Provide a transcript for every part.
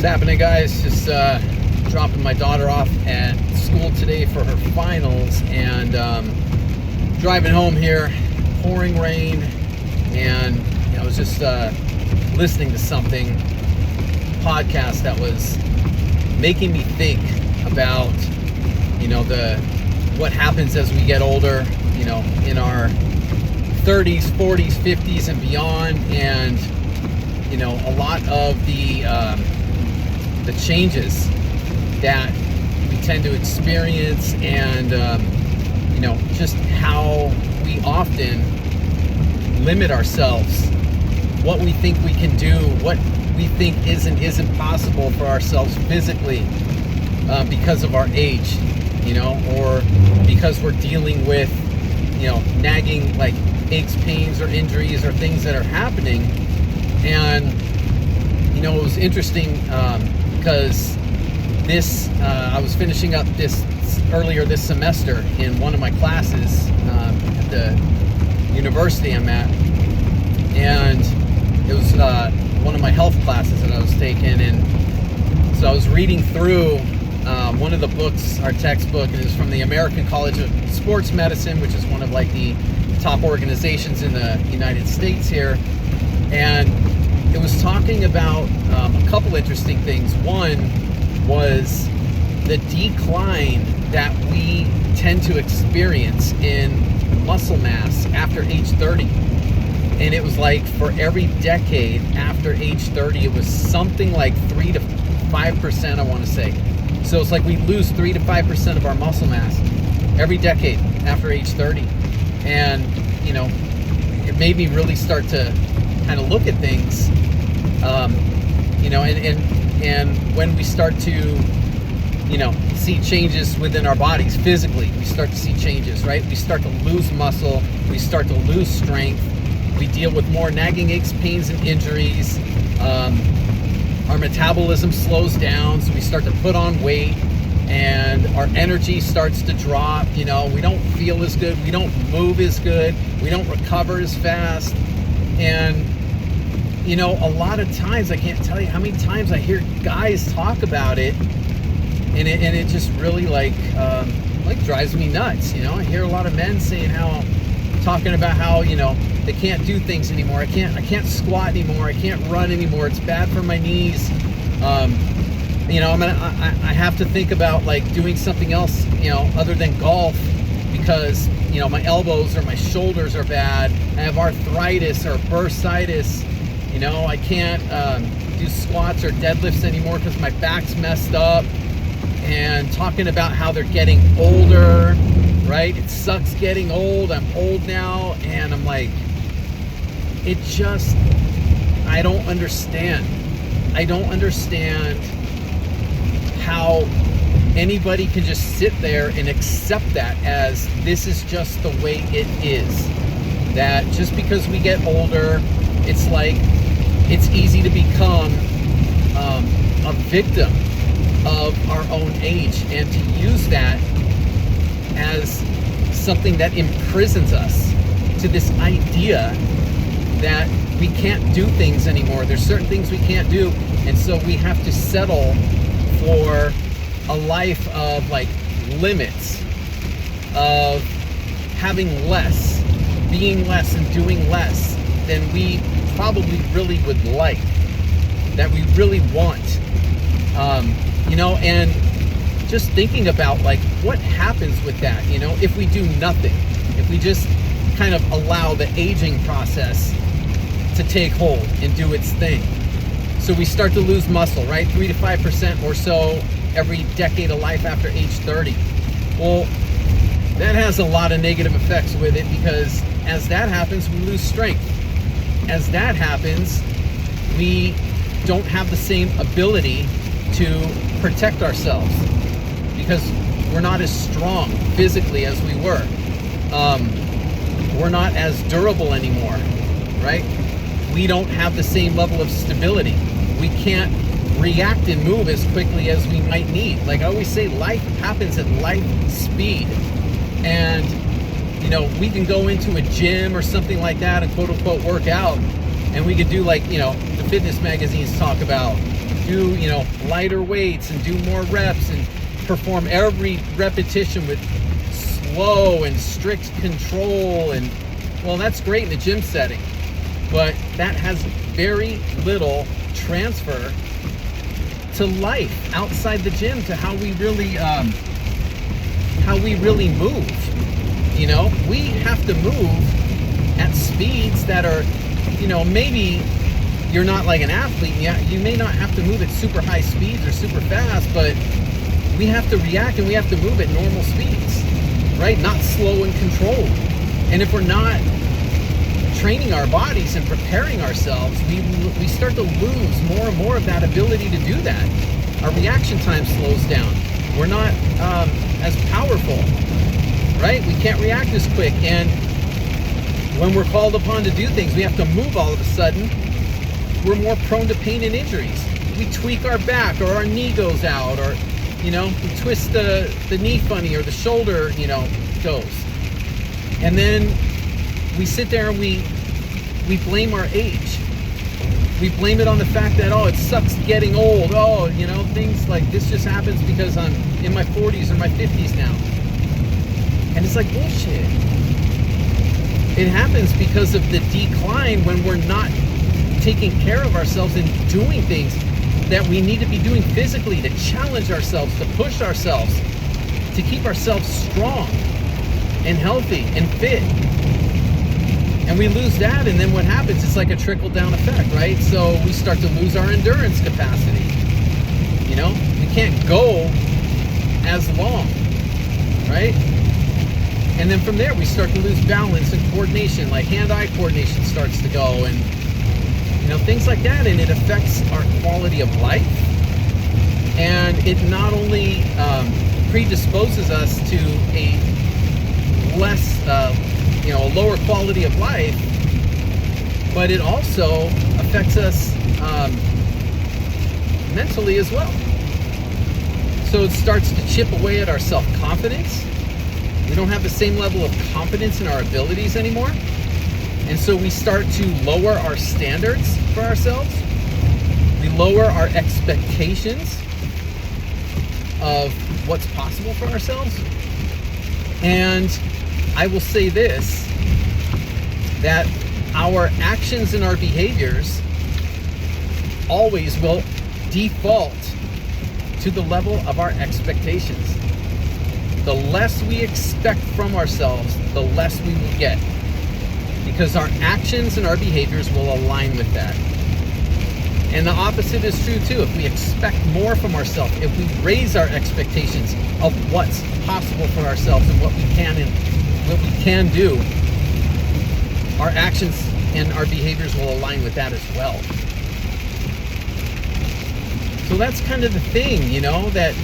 What's happening, guys? Just dropping my daughter off at school today for her finals, and driving home here, pouring rain, and I was just listening to something, podcast that was making me think about, what happens as we get older, in our 30s, 40s, 50s, and beyond, and a lot of the changes that we tend to experience, and just how we often limit ourselves, what we think we can do, what we think isn't possible for ourselves physically, because of our age, or because we're dealing with nagging like aches, pains, or injuries, or things that are happening. And it was interesting because I was finishing up earlier this semester in one of my classes at the university I'm at, and it was one of my health classes that I was taking, and so I was reading through one of the books, our textbook, and it's from the American College of Sports Medicine, which is one of like the top organizations in the United States here, and it was talking about a couple interesting things. One was the decline that we tend to experience in muscle mass after age 30. And it was like for every decade after age 30, it was something like 3 to 5%, I want to say. So it's like we lose 3 to 5% of our muscle mass every decade after age 30. And, it made me really start to kind of look at things, and when we start to, see changes within our bodies physically, we start to see changes, right? We start to lose muscle, we start to lose strength, we deal with more nagging aches, pains, and injuries. Our metabolism slows down, so we start to put on weight, and our energy starts to drop. We don't feel as good, we don't move as good, we don't recover as fast. And a lot of times, I can't tell you how many times I hear guys talk about it, and it just really like drives me nuts. I hear a lot of men talking about how they can't do things anymore. I can't squat anymore. I can't run anymore. It's bad for my knees. I have to think about like doing something else, other than golf, because my elbows or my shoulders are bad. I have arthritis or bursitis. I can't do squats or deadlifts anymore because my back's messed up. And talking about how they're getting older, right? It sucks getting old. I'm old now, and I'm like, I don't understand. I don't understand how anybody can just sit there and accept that as this is just the way it is. That just because we get older, it's like it's easy to become a victim of our own age, and to use that as something that imprisons us to this idea that we can't do things anymore. There's certain things we can't do, and so we have to settle for a life of like limits, of having less, being less, and doing less than we probably really would like, that we really want. And just thinking about like what happens with that, if we do nothing, if we just kind of allow the aging process to take hold and do its thing. So we start to lose muscle, right? 3 to 5% or so every decade of life after age 30. Well, that has a lot of negative effects with it, because as that happens, we lose strength. As that happens, we don't have the same ability to protect ourselves because we're not as strong physically as we were. We're not as durable anymore, right? We don't have the same level of stability. We can't react and move as quickly as we might need. Like I always say, life happens at light speed. And, we can go into a gym or something like that and quote unquote work out, and we could do like, the fitness magazines talk about, do, lighter weights and do more reps and perform every repetition with slow and strict control. And well, that's great in a gym setting, but that has very little transfer to life outside the gym, to how we really move. We have to move at speeds that are, maybe you're not like an athlete. Yeah, you may not have to move at super high speeds or super fast, but we have to react and we have to move at normal speeds, right? Not slow and controlled. And if we're not training our bodies and preparing ourselves, we start to lose more and more of that ability to do that. Our reaction time slows down. We're not as powerful, right? We can't react as quick. And when we're called upon to do things, we have to move all of a sudden. We're more prone to pain and injuries. We tweak our back, or our knee goes out, or we twist the knee funny, or the shoulder goes. And then we sit there and we blame our age. We blame it on the fact that, it sucks getting old. Things like this just happens because I'm in my 40s or my 50s now. And it's like bullshit. It happens because of the decline when we're not taking care of ourselves and doing things that we need to be doing physically, to challenge ourselves, to push ourselves, to keep ourselves strong and healthy and fit. And we lose that, and then what happens? It's like a trickle-down effect, right? So we start to lose our endurance capacity. We can't go as long, right? And then from there, we start to lose balance and coordination, like hand-eye coordination starts to go, and things like that. And it affects our quality of life. And it not only predisposes us to a less, a lower quality of life, but it also affects us mentally as well. So it starts to chip away at our self-confidence. We don't have the same level of confidence in our abilities anymore. And so we start to lower our standards for ourselves. We lower our expectations of what's possible for ourselves. And I will say this, that our actions and our behaviors always will default to the level of our expectations. The less we expect from ourselves, the less we will get, because our actions and our behaviors will align with that. And the opposite is true too. If we expect more from ourselves, if we raise our expectations of what's possible for ourselves and what we can do, our actions and our behaviors will align with that as well. So that's kind of the thing, that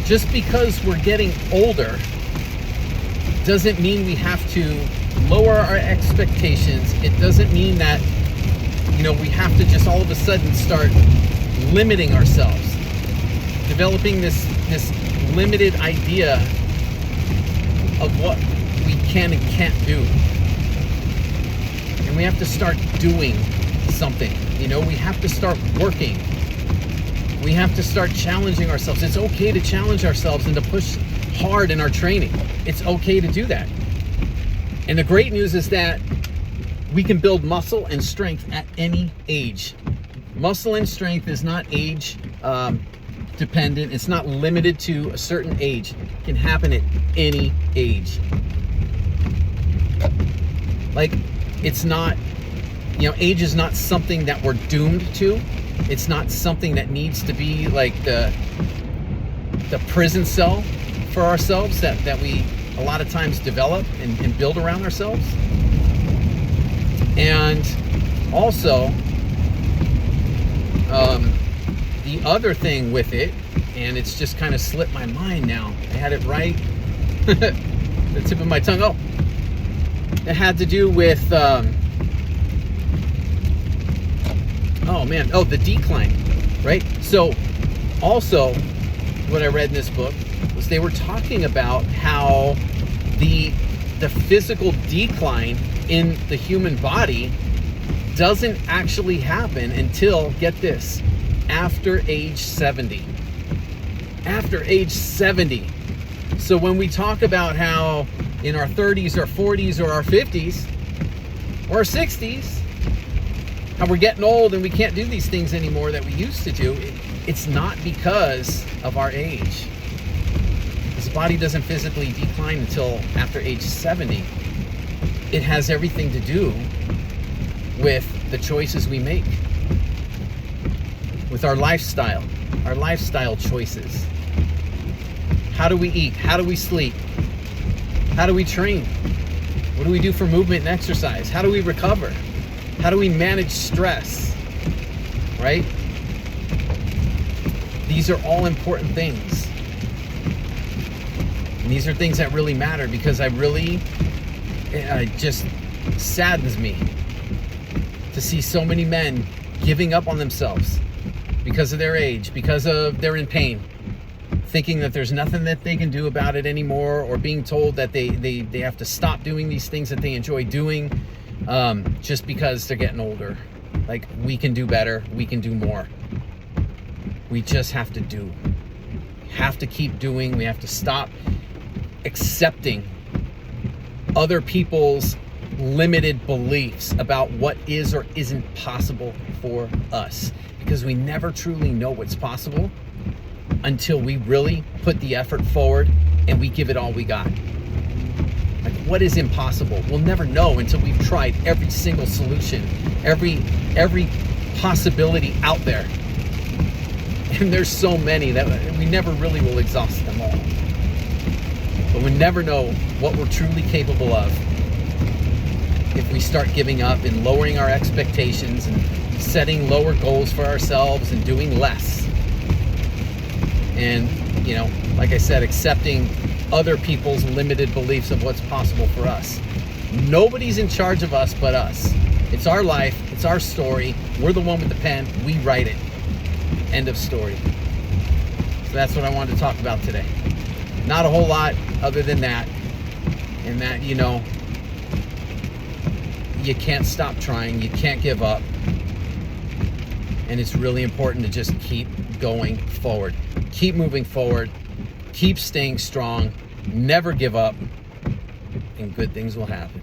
just because we're getting older doesn't mean we have to lower our expectations. It doesn't mean that, we have to just all of a sudden start limiting ourselves, developing this limited idea of what we can and can't do. And we have to start doing something. We have to start working. We have to start challenging ourselves. It's okay to challenge ourselves and to push hard in our training. It's okay to do that. And the great news is that we can build muscle and strength at any age. Muscle and strength is not age dependent. It's not limited to a certain age. It can happen at any age. Like, it's not, age is not something that we're doomed to. It's not something that needs to be like the prison cell for ourselves that we a lot of times develop and build around ourselves. And also, the other thing with it, and it's just kind of slipped my mind now. I had it right, the tip of my tongue. Oh, it had to do with, the decline, right? So also what I read in this book was they were talking about how the physical decline in the human body doesn't actually happen until, get this, after age 70. After age 70. So when we talk about how in our 30s or 40s or our 50s or our 60s, how we're getting old and we can't do these things anymore that we used to do, it's not because of our age. This body doesn't physically decline until after age 70. It has everything to do with the choices we make, with our lifestyle choices. How do we eat? How do we sleep? How do we train? What do we do for movement and exercise? How do we recover? How do we manage stress? Right? These are all important things. And these are things that really matter, because it just saddens me to see so many men giving up on themselves because of their age, because of they're in pain, thinking that there's nothing that they can do about it anymore, or being told that they have to stop doing these things that they enjoy doing just because they're getting older. Like, we can do better, we can do more. We just have to do. Have to keep doing. We have to stop accepting other people's limited beliefs about what is or isn't possible for us, because we never truly know what's possible until we really put the effort forward and we give it all we got. Like, what is impossible? We'll never know until we've tried every single solution, every possibility out there. And there's so many that we never really will exhaust them all. But we never know what we're truly capable of if we start giving up and lowering our expectations and setting lower goals for ourselves and doing less. And, like I said, accepting other people's limited beliefs of what's possible for us. Nobody's in charge of us but us. It's our life. It's our story. We're the one with the pen. We write it. End of story. So that's what I wanted to talk about today. Not a whole lot other than that. And that, you can't stop trying. You can't give up. And it's really important to just keep going forward. Keep moving forward. Keep staying strong. Never give up. And good things will happen.